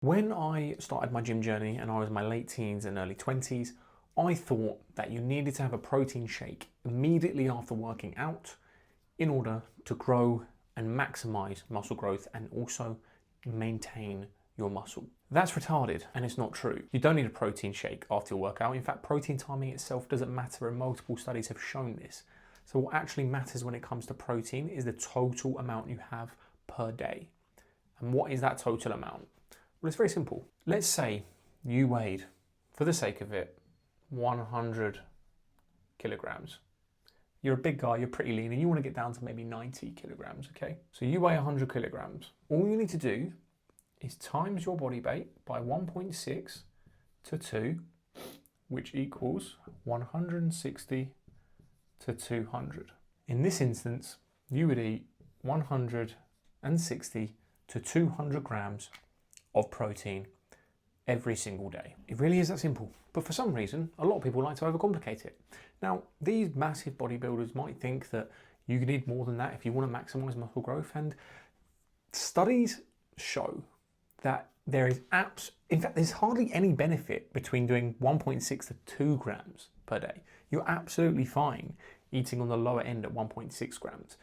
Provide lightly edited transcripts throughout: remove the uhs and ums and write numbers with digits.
When I started my gym journey and I was in my late teens and early 20s, I thought that you needed to have a protein shake immediately after working out in order to grow and maximize muscle growth and also maintain your muscle. That's retarded and it's not true. You don't need a protein shake after your workout. In fact, protein timing itself doesn't matter, and multiple studies have shown this. So what actually matters when it comes to protein is the total amount you have per day. And what is that total amount? Well, it's very simple. Let's say you weighed, for the sake of it, 100 kilograms. You're a big guy, you're pretty lean, and you want to get down to maybe 90 kilograms, okay? So you weigh 100 kilograms. All you need to do is times your body weight by 1.6 to 2, which equals 160 to 200. In this instance, you would eat 160 to 200 grams of protein every single day. It really is that simple. But for some reason, a lot of people like to overcomplicate it. Now, these massive bodybuilders might think that you need more than that if you want to maximize muscle growth. And studies show that there is in fact, there's hardly any benefit between doing 1.6 to 2 grams per day. You're absolutely fine eating on the lower end at 1.6 grams.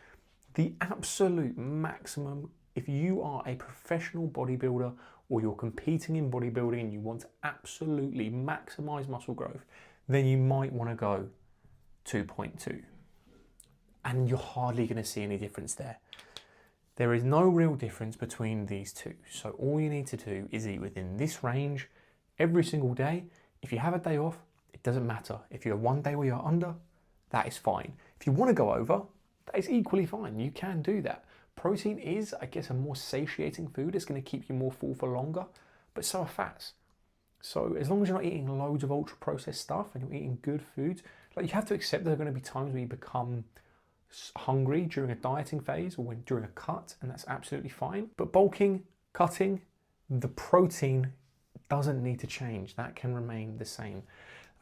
The absolute maximum, if you are a professional bodybuilder or you're competing in bodybuilding and you want to absolutely maximize muscle growth, then you might want to go 2.2. And you're hardly going to see any difference there. There is no real difference between these two. So all you need to do is eat within this range every single day. If you have a day off, it doesn't matter. If you have one day where you're under, that is fine. If you want to go over, that is equally fine. You can do that. Protein is, I guess, a more satiating food. It's going to keep you more full for longer, but so are fats. So as long as you're not eating loads of ultra processed stuff and you're eating good foods, like, you have to accept there are going to be times where you become hungry during a dieting phase or during a cut, and that's absolutely fine. But bulking, cutting, the protein doesn't need to change. That can remain the same.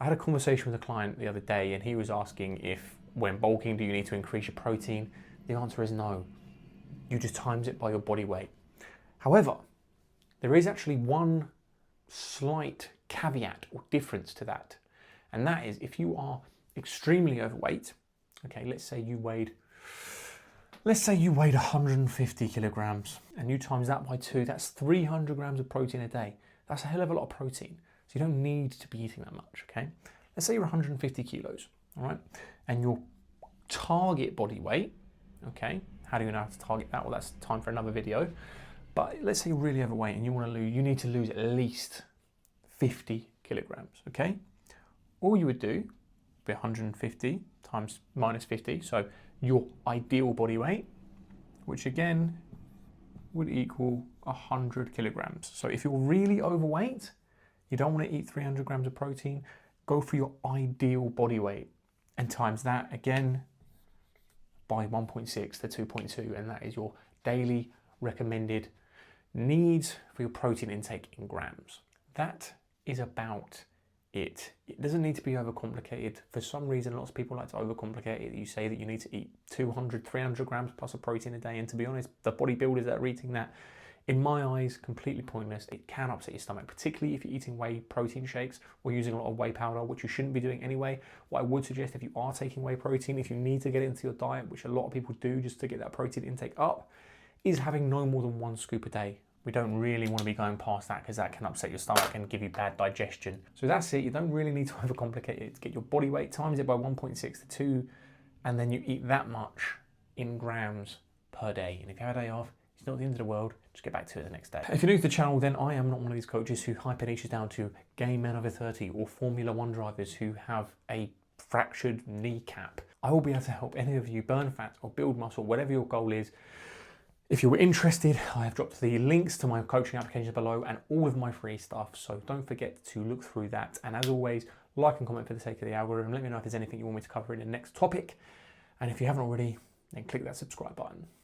I had a conversation with a client the other day and he was asking if when bulking, do you need to increase your protein? The answer is no. You just times it by your body weight. However, there is actually one slight caveat or difference to that. And that is if you are extremely overweight, okay, let's say you weighed 150 kilograms and you times that by 2, that's 300 grams of protein a day. That's a hell of a lot of protein. So you don't need to be eating that much, okay? Let's say you're 150 kilos, all right? And your target body weight, okay? How do you know how to target that? Well, that's time for another video. But let's say you're really overweight and you need to lose at least 50 kilograms, okay? All you would do would be 150 times minus 50, so your ideal body weight, which again would equal 100 kilograms. So if you're really overweight, you don't want to eat 300 grams of protein, go for your ideal body weight and times that again by 1.6 to 2.2, and that is your daily recommended needs for your protein intake in grams. That is about it. It doesn't need to be overcomplicated. For some reason, lots of people like to overcomplicate it. You say that you need to eat 200, 300 grams plus of protein a day, and to be honest, the bodybuilders that are eating that, in my eyes, completely pointless. It can upset your stomach, particularly if you're eating whey protein shakes or using a lot of whey powder, which you shouldn't be doing anyway. What I would suggest, if you are taking whey protein, if you need to get it into your diet, which a lot of people do just to get that protein intake up, is having no more than 1 scoop a day. We don't really want to be going past that because that can upset your stomach and give you bad digestion. So that's it. You don't really need to overcomplicate it. Get your body weight, times it by 1.6 to 2, and then you eat that much in grams per day. And if you have a day off, it's not the end of the world. Just get back to it the next day. If you're new to the channel, then I am not one of these coaches who hyper niches down to gay men over 30 or Formula One drivers who have a fractured kneecap. I will be able to help any of you burn fat or build muscle, whatever your goal is. If you were interested, I have dropped the links to my coaching applications below and all of my free stuff. So don't forget to look through that. And as always, like and comment for the sake of the algorithm. Let me know if there's anything you want me to cover in the next topic. And if you haven't already, then click that subscribe button.